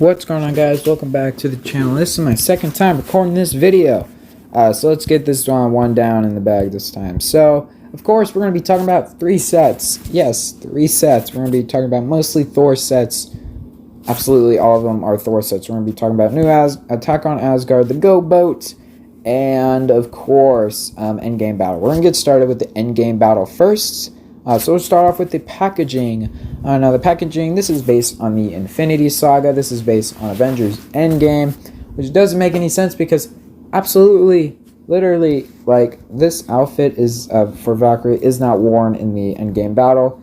What's going on, guys? Welcome back to the channel. This is my second time recording this video. So let's get this one down in the bag this time. So, of course, we're going to be talking about 3 sets. Yes, 3 sets. We're going to be talking about mostly Thor sets. Absolutely all of them are Thor sets. We're going to be talking about new Attack on Asgard, the Go Boat, and, of course, Endgame Battle. We're going to get started with the Endgame Battle first. So we'll start off with the packaging. Now the packaging, this is based on the Infinity Saga. This is based on Avengers Endgame, which doesn't make any sense because absolutely, literally, like, this outfit is for Valkyrie is not worn in the Endgame Battle.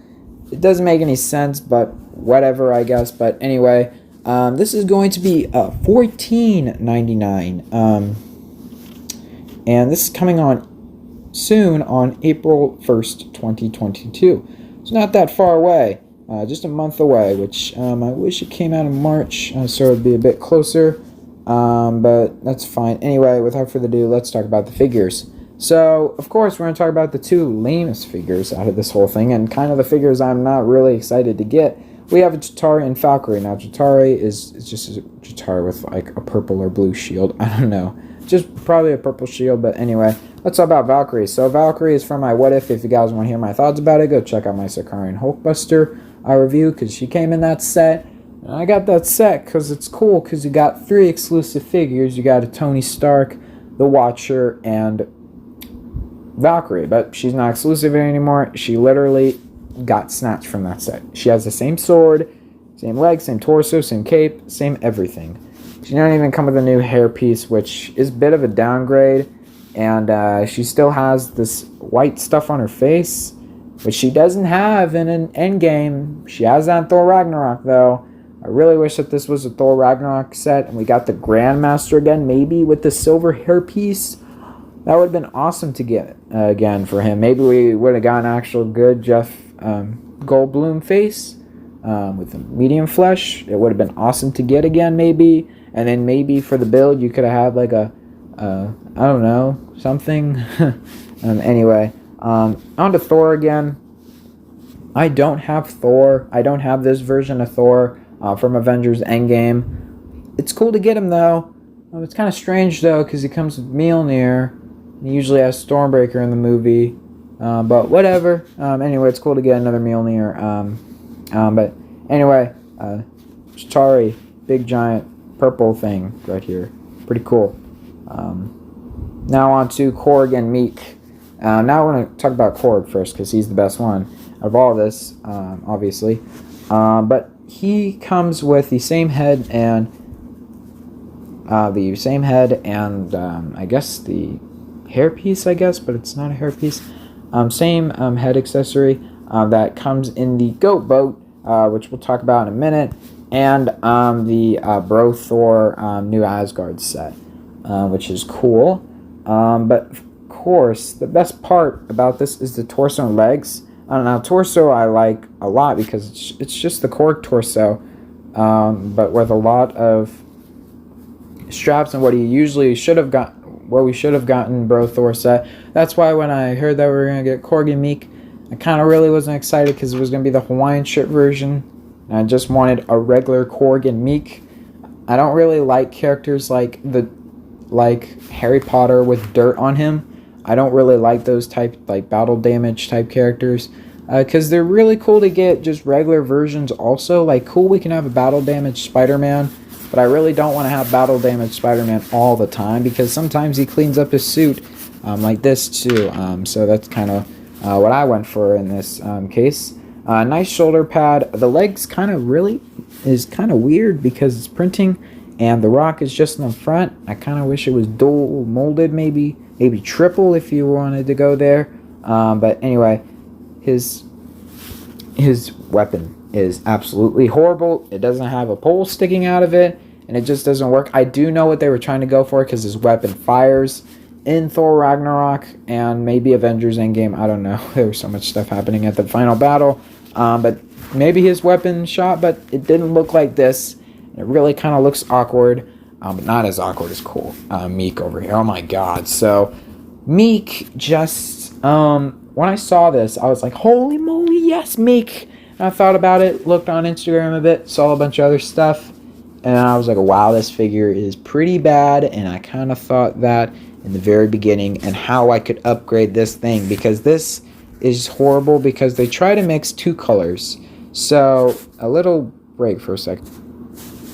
It doesn't make any sense, but whatever, I guess. But anyway, this is going to be $14.99, and this is coming on soon on April 1st, 2022. It's not that far away, just a month away, which I wish it came out in March, so it would be a bit closer, but that's fine. Anyway, without further ado, let's talk about the figures. So, of course, we're going to talk about the 2 lamest figures out of this whole thing, and kind of the figures I'm not really excited to get. We have a Chitauri and Valkyrie. Now, Chitauri is just a Chitauri with, like, a purple or blue shield. I don't know. Just probably a purple shield, but anyway, let's talk about Valkyrie. So Valkyrie is from my What If. If you guys want to hear my thoughts about it, go check out my Sakarian Hulkbuster review, because she came in that set. And I got that set because it's cool, because you got 3 exclusive figures. You got a Tony Stark, the Watcher, and Valkyrie. But she's not exclusive anymore. She literally got snatched from that set. She has the same sword, same legs, same torso, same cape, same everything. She doesn't even come with a new hairpiece, which is a bit of a downgrade. And she still has this white stuff on her face, which she doesn't have in an Endgame. She has that in Thor Ragnarok, though. I really wish that this was a Thor Ragnarok set, and we got the Grandmaster again, maybe with the silver hairpiece. That would have been awesome to get again for him. Maybe we would have gotten an actual good Jeff Goldblum face with the medium flesh. It would have been awesome to get again, maybe. And then maybe for the build, you could have had like a, I don't know, something. Anyway, on to Thor again. I don't have Thor. I don't have this version of Thor from Avengers Endgame. It's cool to get him, though. It's kind of strange, though, because he comes with Mjolnir. He usually has Stormbreaker in the movie. But whatever. Anyway, it's cool to get another Mjolnir. But anyway, Chitauri, big giant purple thing right here. Pretty cool. Now on to Korg and Meek. Now I want to talk about Korg first, because he's the best one of all this, obviously. But he comes with the same head and I guess the hairpiece, I guess, but it's not a hairpiece. Same head accessory that comes in the Goat Boat, which we'll talk about in a minute, and the Bro Thor new Asgard set, which is cool. But of course, the best part about this is the torso and legs. Now, torso I like a lot because it's just the Korg torso, but with a lot of straps and what he usually should have got, what we should have gotten Bro Thor set. That's why when I heard that we were gonna get Korg and Meek, I kind of really wasn't excited because it was gonna be the Hawaiian shirt version. I just wanted a regular Korg and Meek. I don't really like characters like Harry Potter with dirt on him. I don't really like those type, like, battle damage type characters, because they're really cool to get just regular versions also. Like, cool, we can have a battle damage Spider-Man, but I really don't want to have battle damage Spider-Man all the time, because sometimes he cleans up his suit, like this too. So that's kind of what I went for in this case. Nice shoulder pad. The legs kind of really is kind of weird because it's printing and the rock is just in the front. I kind of wish it was dual molded, maybe triple if you wanted to go there. But anyway, his weapon is absolutely horrible. It doesn't have a pole sticking out of it, and it just doesn't work. I do know what they were trying to go for, because his weapon fires in Thor Ragnarok and maybe Avengers Endgame. I don't know. There was so much stuff happening at the final battle. But maybe his weapon shot, but it didn't look like this. It really kind of looks awkward, but not as awkward as cool. Meek over here. Oh my god. So, Meek just, when I saw this, I was like, holy moly, yes, Meek. And I thought about it, looked on Instagram a bit, saw a bunch of other stuff, and I was like, wow, this figure is pretty bad, and I kind of thought that in the very beginning, and how I could upgrade this thing, because this is horrible because they try to mix two colors. So a little break for a second.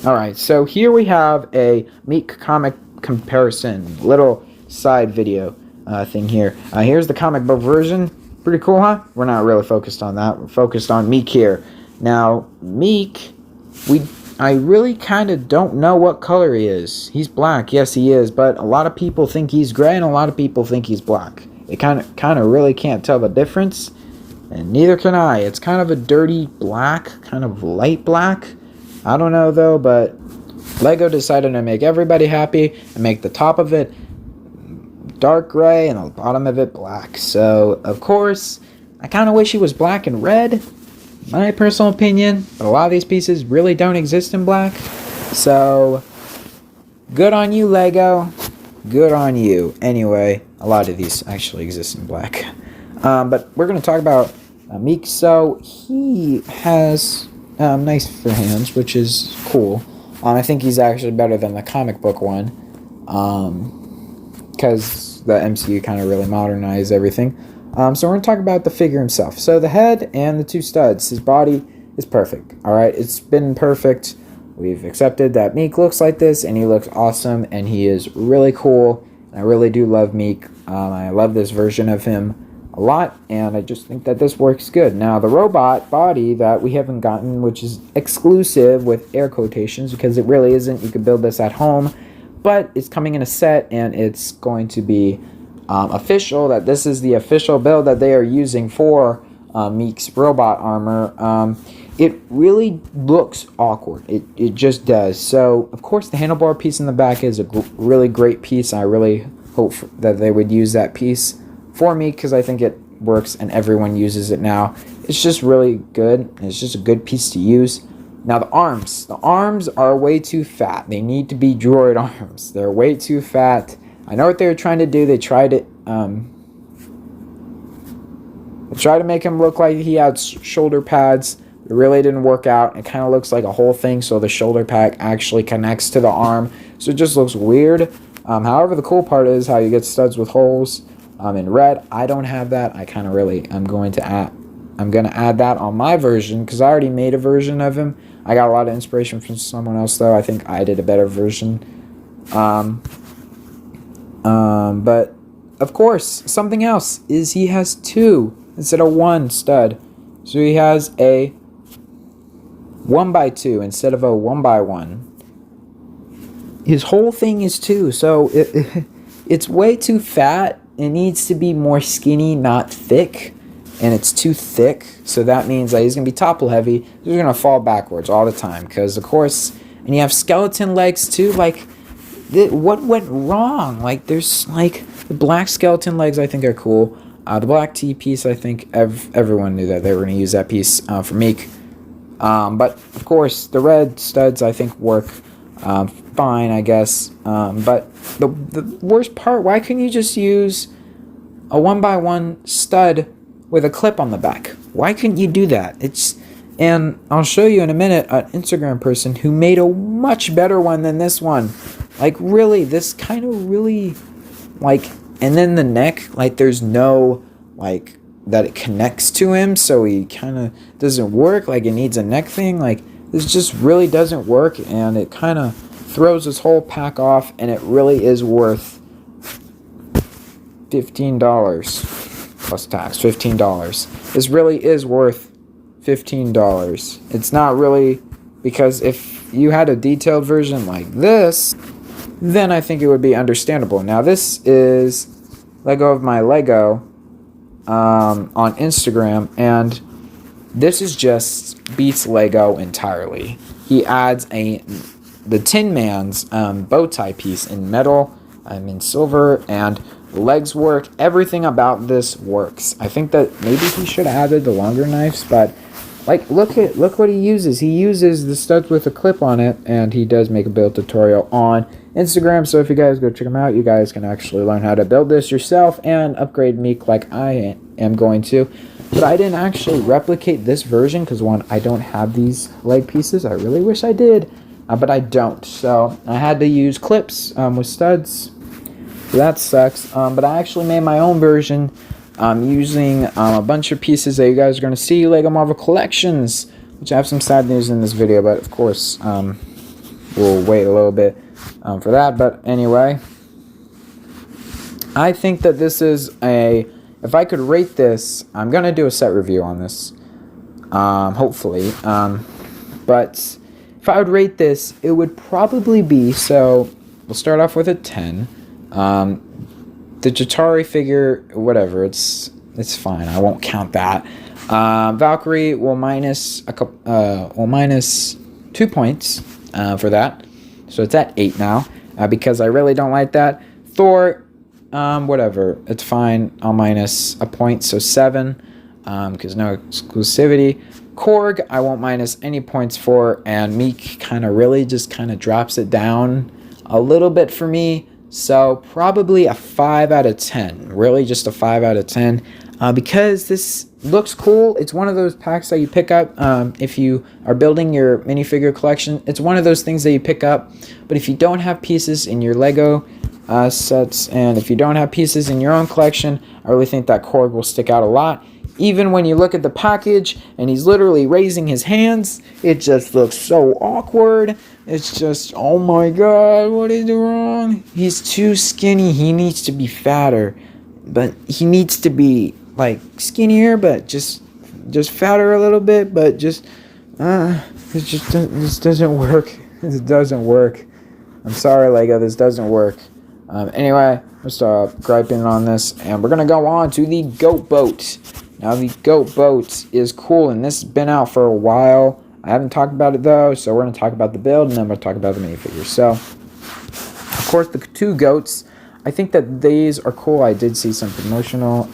Alright, so here we have a Meek comic comparison, little side video thing here. Here's the comic book version. Pretty cool, huh? We're not really focused on that. We're focused on Meek here. Now, Meek, I really kind of don't know what color he is. He's black, yes he is, but a lot of people think he's gray and a lot of people think he's black. They kind of really can't tell the difference, and neither can I. It's kind of a dirty black, kind of light black. I don't know though, but Lego decided to make everybody happy and make the top of it dark gray and the bottom of it black. So, of course, I kind of wish he was black and red, my personal opinion, but a lot of these pieces really don't exist in black. So, good on you, Lego. Good on you. Anyway, a lot of these actually exist in black. But we're going to talk about Meek. So, he has nice for hands, which is cool. I think he's actually better than the comic book one, because the MCU kind of really modernized everything. So we're going to talk about the figure himself. So the head and the two studs, his body is perfect. Alright, it's been perfect. We've accepted that Meek looks like this, and he looks awesome, and he is really cool. I really do love Meek. I love this version of him a lot, and I just think that this works good. Now, the robot body that we haven't gotten, which is exclusive with air quotations, because it really isn't. You could build this at home, but it's coming in a set, and it's going to be official, that this is the official build that they are using for Meek's robot armor. It really looks awkward. It just does. So, of course, the handlebar piece in the back is a really great piece. I really hope that they would use that piece for me, because I think it works and everyone uses it now. It's just really good. It's just a good piece to use. Now, the arms. The arms are way too fat. They need to be droid arms. They're way too fat. I know what they were trying to do. They tried to make him look like he had shoulder pads. It really didn't work out. It kind of looks like a whole thing, so the shoulder pad actually connects to the arm. So it just looks weird. However, the cool part is how you get studs with holes in red. I don't have that. I kind of really I'm going to add that on my version, because I already made a version of him. I got a lot of inspiration from someone else, though. I think I did a better version. But of course, something else is he has two instead of one stud. So he has a 1x2 instead of a 1x1. His whole thing is two, so it's way too fat. It needs to be more skinny, not thick. And it's too thick, so that means that he's going to be topple heavy. He's going to fall backwards all the time, because, of course, and you have skeleton legs, too. Like, what went wrong? Like, there's, like, the black skeleton legs I think are cool. The black T piece, I think everyone knew that they were going to use that piece for Meek. But, of course, the red studs, I think, work fine, I guess. But the worst part, why couldn't you just use a 1x1 stud with a clip on the back? Why couldn't you do that? And I'll show you in a minute an Instagram person who made a much better one than this one. Like, really, this kind of really, like, and then the neck, like, there's no, like, that it connects to him, so he kind of doesn't work. Like, it needs a neck thing. Like, this just really doesn't work, and it kind of throws this whole pack off, and it really is worth $15 plus tax. $15. This really is worth $15. It's not really, because if you had a detailed version like this, then I think it would be understandable. Now, this is Lego of my Lego on Instagram, and this is just beats Lego entirely. He adds the Tin Man's bow tie piece in metal, in silver, and the legs work. Everything about this works. I think that maybe he should have added the longer knives, but like, look what he uses. He uses the studs with a clip on it, and he does make a build tutorial on Instagram. So if you guys go check him out, you guys can actually learn how to build this yourself and upgrade Meek like I am going to. But I didn't actually replicate this version because, one, I don't have these leg pieces. I really wish I did. but I don't. So I had to use clips with studs. So that sucks. But I actually made my own version using a bunch of pieces that you guys are going to see. Lego Marvel Collections, which I have some sad news in this video, but of course we'll wait a little bit for that. But anyway, I think that this is if I could rate this, I'm going to do a set review on this, hopefully. But if I would rate this, it would probably be, so we'll start off with a 10. The Jatari figure, whatever, it's fine. I won't count that. Valkyrie will minus 2 points for that, so it's at 8 now because I really don't like that. Thor, whatever, it's fine. I'll minus a point, so 7 because no exclusivity. Korg, I won't minus any points for, and Meek kind of really just kind of drops it down a little bit for me. So probably a 5 out of 10. Really just a 5 out of 10. Because this looks cool. It's one of those packs that you pick up if you are building your minifigure collection. It's one of those things that you pick up. But if you don't have pieces in your Lego sets, and if you don't have pieces in your own collection, I really think that Korg will stick out a lot. Even when you look at the package and he's literally raising his hands, it just looks so awkward. It's just, oh my god, what is wrong? He's too skinny. He needs to be fatter. But he needs to be, like, skinnier, but just fatter a little bit. But this doesn't work. This doesn't work. I'm sorry, Lego, this doesn't work. Anyway, let's stop griping on this. And we're going to go on to the Goat Boat. Now, the Goat Boat is cool, and this has been out for a while. I haven't talked about it, though, so we're going to talk about the build, and then we'll talk about the minifigures. So, of course, the two goats, I think that these are cool. I did see some promotional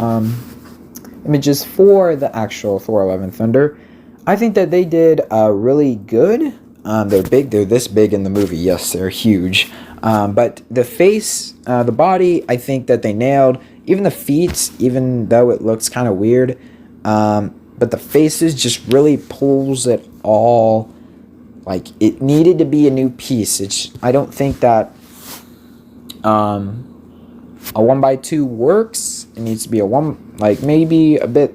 images for the actual Thor Love and Thunder. I think that they did really good. They're big. They're this big in the movie. Yes, they're huge. But the face, the body, I think that they nailed. Even the feet, even though it looks kind of weird, but the faces just really pulls it all. Like, it needed to be a new piece. I don't think that a 1x2 works. It needs to be maybe a bit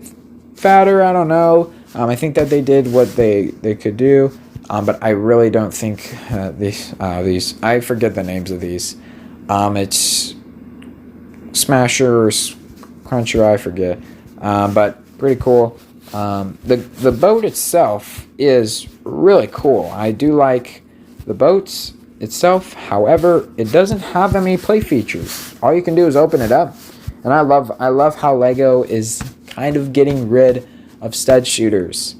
fatter. I don't know. I think that they did what they could do, but I really don't think these. I forget the names of these. It's Smasher or Cruncher, I forget, but pretty cool. The boat itself is really cool. I do like the boat itself. However, it doesn't have any play features. All you can do is open it up, and I love how Lego is kind of getting rid of stud shooters,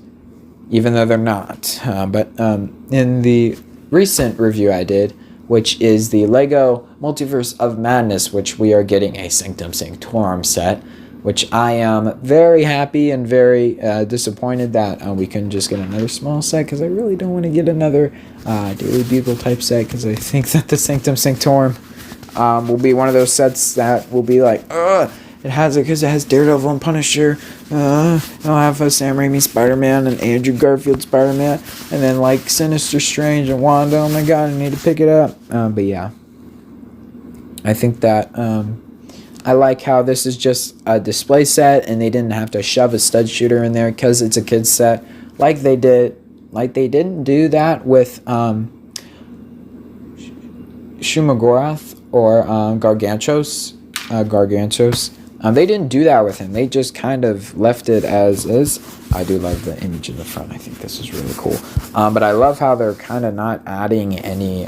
even though they're not. But in the recent review I did, which is the Lego Multiverse of Madness, which we are getting a Sanctum Sanctorum set, which I am very happy and very disappointed that we couldn't just get another small set, because I really don't want to get another Daily Bugle type set, because I think that the Sanctum Sanctorum will be one of those sets that will be like, it has Daredevil and Punisher. It'll have Sam Raimi Spider-Man and Andrew Garfield Spider-Man, and then like Sinister Strange and Wanda. Oh my god, I need to pick it up. But yeah, I think that I like how this is just a display set, and they didn't have to shove a stud shooter in there because it's a kid's set, like they didn't do that with Shumagorath or Gargantos. They didn't do that with him. They just kind of left it as is. I do love the image in the front. I think this is really cool. But I love how they're kind of not adding any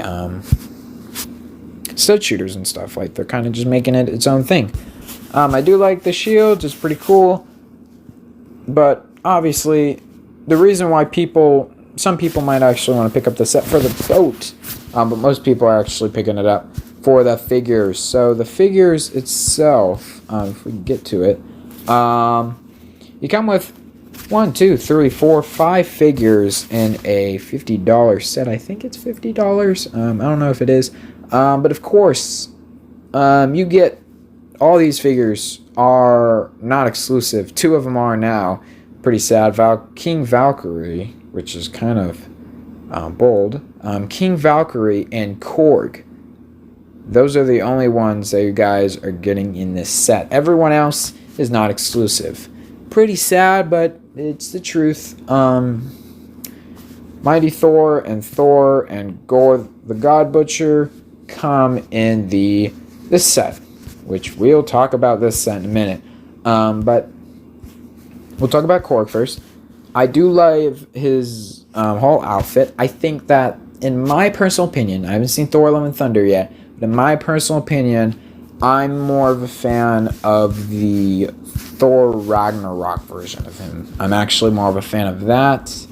stud shooters and stuff. Like, they're kind of just making it its own thing. I do like the shields. It's pretty cool. But obviously, the reason why some people might actually want to pick up the set for the boat, but most people are actually picking it up for the figures. So the figures itself, if we can get to it, you come with 1, 2, 3, 4, 5 figures in a $50 set. I think it's $50. I don't know if it is, but of course, you get all these figures are not exclusive. 2 of them are now. Pretty sad. King Valkyrie, which is kind of bold. King Valkyrie and Korg. Those are the only ones that you guys are getting in this set. Everyone else is not exclusive. Pretty sad, but it's the truth. Mighty Thor and Gore the God Butcher come in this set, which we'll talk about this set in a minute. But we'll talk about Korg first. I do love his whole outfit. I think that, in my personal opinion, I haven't seen Thor Love and Thunder yet, but in my personal opinion, I'm more of a fan of the Thor Ragnarok version of him. I'm actually more of a fan of that.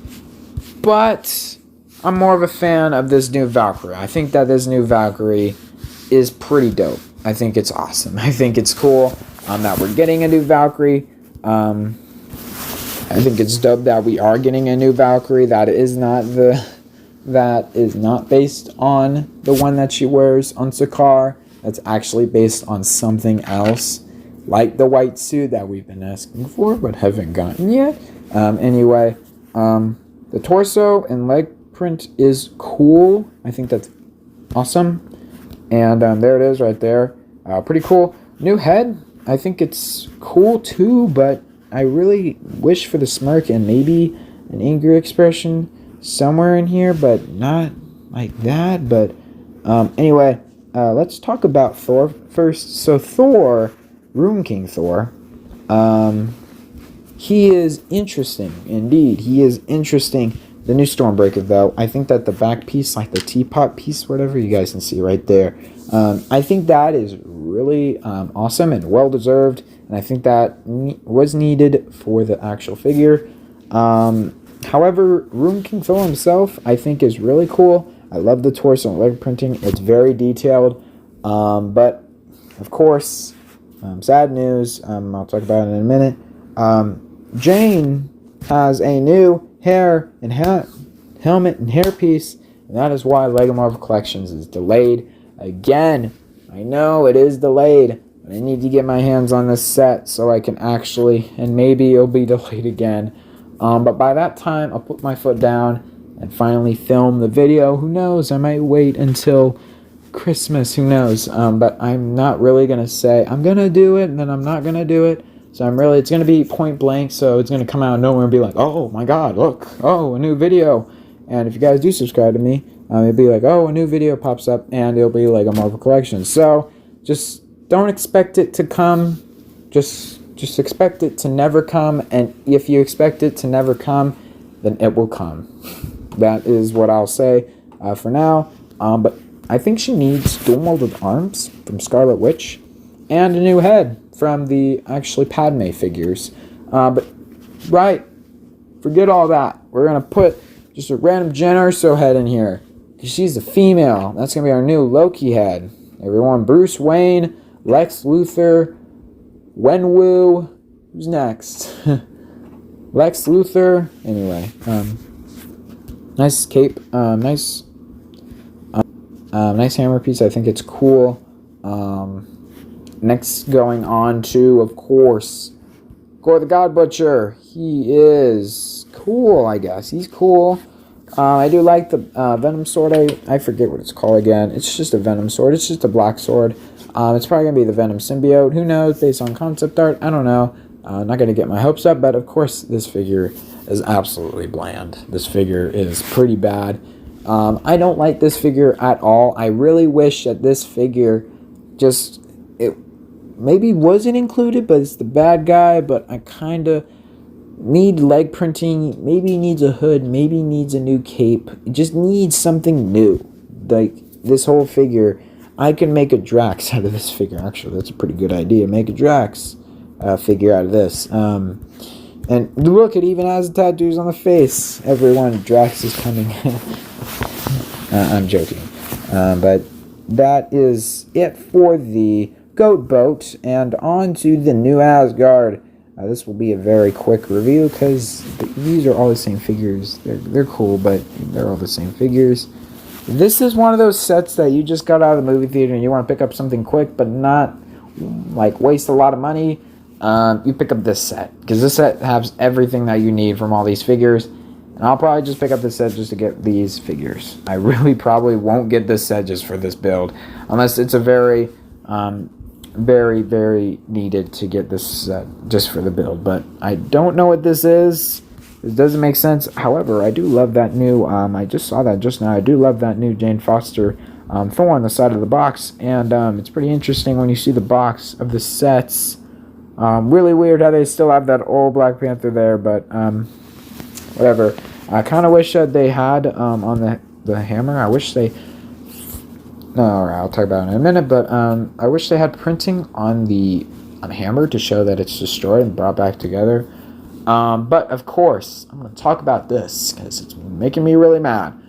But I'm more of a fan of this new Valkyrie. I think that this new Valkyrie is pretty dope. I think it's awesome. I think it's cool that we're getting a new Valkyrie. I think it's dope that we are getting a new Valkyrie. That is not based on the one that she wears on Saga. That's actually based on something else, like the white suit that we've been asking for but haven't gotten yet. Anyway, the torso and leg print is cool. I think that's awesome. And there it is right there. Pretty cool. New head. I think it's cool too, but I really wish for the smirk and maybe an angry expression somewhere in here, but not like that. But anyway, let's talk about Thor first. So Thor, Rune King Thor, he is interesting. Indeed, he is interesting. The new Stormbreaker, though, I think that the back piece, like the teapot piece, whatever you guys can see right there, I think that is really awesome and well-deserved. And I think that was needed for the actual figure. However, Rune King Thor himself, I think, is really cool. I love the torso and leg printing. It's very detailed. But, of course, sad news. I'll talk about it in a minute. Jane has a new hair and helmet and hairpiece, and that is why LEGO Marvel Collections is delayed again. I know it is delayed, but I need to get my hands on this set so I can actually, and maybe it'll be delayed again. But by that time, I'll put my foot down and finally film the video. Who knows? I might wait until Christmas. Who knows? But I'm not really gonna say I'm gonna do it, and then I'm not gonna do it. So it's going to be point blank, so it's going to come out of nowhere and be like, oh my god, look, oh, a new video. And if you guys do subscribe to me, it'll be like, oh, a new video pops up, and it'll be like a Marvel Collection. So just don't expect it to come, just expect it to never come, and if you expect it to never come, then it will come. That is what I'll say for now. But I think she needs dual molded arms from Scarlet Witch, and a new head from the actually Padme figures. But right, forget all that. We're gonna put just a random Jen Erso head in here, because she's a female. That's gonna be our new Loki head. Everyone, Bruce Wayne, Lex Luthor, Wenwu. Who's next? Lex Luthor. Anyway, nice cape. Nice hammer piece. I think it's cool. Next, going on to, of course, Gore the God Butcher. He is cool, I guess. He's cool. I do like the Venom sword. I forget what it's called again. It's just a Venom sword. It's just a black sword. It's probably going to be the Venom symbiote. Who knows? Based on concept art. I don't know. Not going to get my hopes up. But, of course, this figure is absolutely bland. This figure is pretty bad. I don't like this figure at all. I really wish that this figure just... maybe wasn't included, but it's the bad guy. But I kind of need leg printing. Maybe needs a hood. Maybe needs a new cape. It just needs something new. Like this whole figure, I can make a Drax out of this figure. Actually, that's a pretty good idea. Make a Drax figure out of this. And look, it even has the tattoos on the face. Everyone, Drax is coming. I'm joking. But that is it for the Goat Boat, and on to the new Asgard. This will be a very quick review because these are all the same figures. They're cool, but they're all the same figures. This is one of those sets that you just got out of the movie theater and you want to pick up something quick, but not like waste a lot of money. You pick up this set because this set has everything that you need from all these figures. And I'll probably just pick up this set just to get these figures. I really probably won't get this set just for this build. Unless it's a very, very needed to get this set just for the build. But I don't know what this is. This doesn't make sense. However, I do love that new, I just saw that just now. I do love that new Jane Foster Thor on the side of the box. And it's pretty interesting when you see the box of the sets. Really weird how they still have that old Black Panther there, but whatever. I kind of wish that they had on the hammer. I wish they. No, alright, I'll talk about it in a minute. But I wish they had printing on the hammer to show that it's destroyed and brought back together. But of course, I'm going to talk about this because it's making me really mad.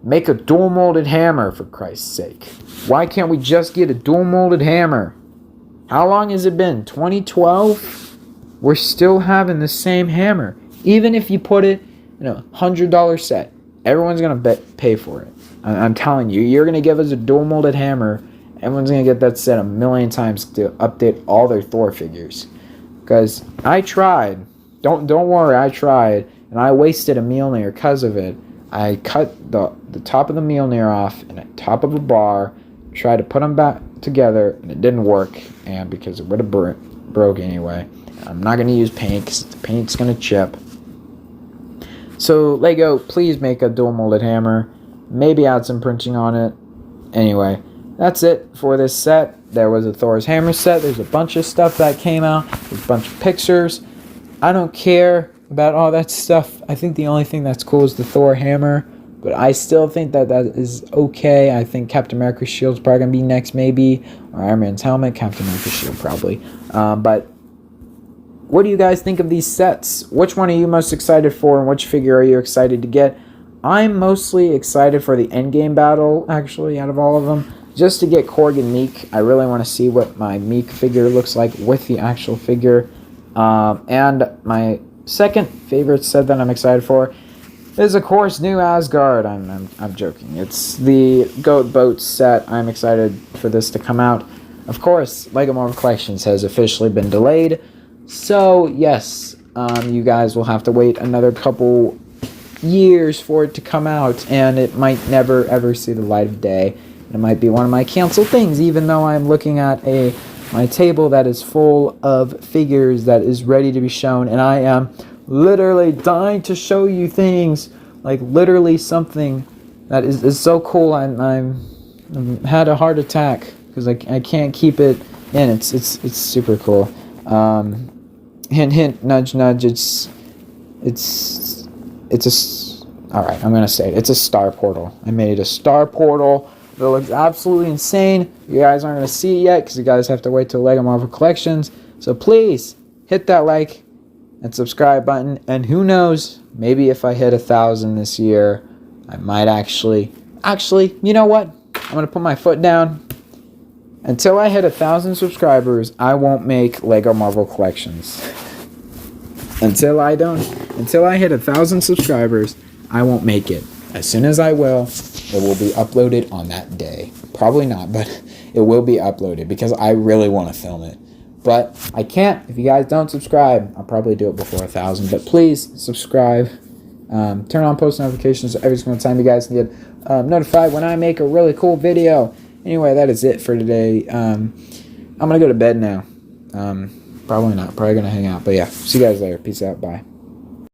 Make a dual molded hammer, for Christ's sake. Why can't we just get a dual molded hammer? How long has it been? 2012? We're still having the same hammer. Even if you put it in a $100 set, everyone's going to pay for it. I'm telling you, you're going to give us a dual molded hammer. Everyone's going to get that set a million times to update all their Thor figures. Because I tried. Don't worry, I tried. And I wasted a Mjolnir because of it. I cut the top of the Mjolnir off and the top of a bar. Tried to put them back together. And it didn't work. And because it would have broke anyway. I'm not going to use paint because the paint's going to chip. So, Lego, please make a dual molded hammer. Maybe add some printing on it. Anyway, that's it for this set. There was a Thor's hammer set. There's a bunch of stuff that came out. There's a bunch of pictures. I don't care about all that stuff. I think the only thing that's cool is the Thor hammer. But I still think that is okay. I think Captain America's shield's probably going to be next, maybe. Or Iron Man's helmet. Captain America's shield, probably. But what do you guys think of these sets? Which one are you most excited for, and which figure are you excited to get? I'm mostly excited for the Endgame battle, actually, out of all of them. Just to get Korg and Meek. I really want to see what my Meek figure looks like with the actual figure. And my second favorite set that I'm excited for is, of course, new Asgard. I'm joking. It's the Goat Boat set. I'm excited for this to come out. Of course, LEGO Marvel Collections has officially been delayed. So, yes, you guys will have to wait another couple years for it to come out, and it might never ever see the light of day. It might be one of my canceled things, even though I'm looking at my table that is full of figures that is ready to be shown, and I am literally dying to show you things, like literally something that is so cool. I'm had a heart attack because I can't keep it in. It's super cool. Hint, hint, nudge, nudge. It's alright, I'm gonna say it. It's a star portal. I made a star portal that looks absolutely insane. You guys aren't gonna see it yet because you guys have to wait till LEGO Marvel Collections. So please hit that like and subscribe button. And who knows, maybe if I hit 1,000 this year, I might actually, you know what? I'm gonna put my foot down. Until I hit 1,000 subscribers, I won't make LEGO Marvel Collections. Until I hit 1,000 subscribers, I won't make it. As soon as I will, it will be uploaded on that day. Probably not, but it will be uploaded because I really want to film it. But I can't. If you guys don't subscribe, I'll probably do it before 1,000. But please subscribe. Turn on post notifications so every single time you guys can get notified when I make a really cool video. Anyway, that is it for today. I'm going to go to bed now. Probably not. Probably going to hang out. But yeah, see you guys later. Peace out. Bye.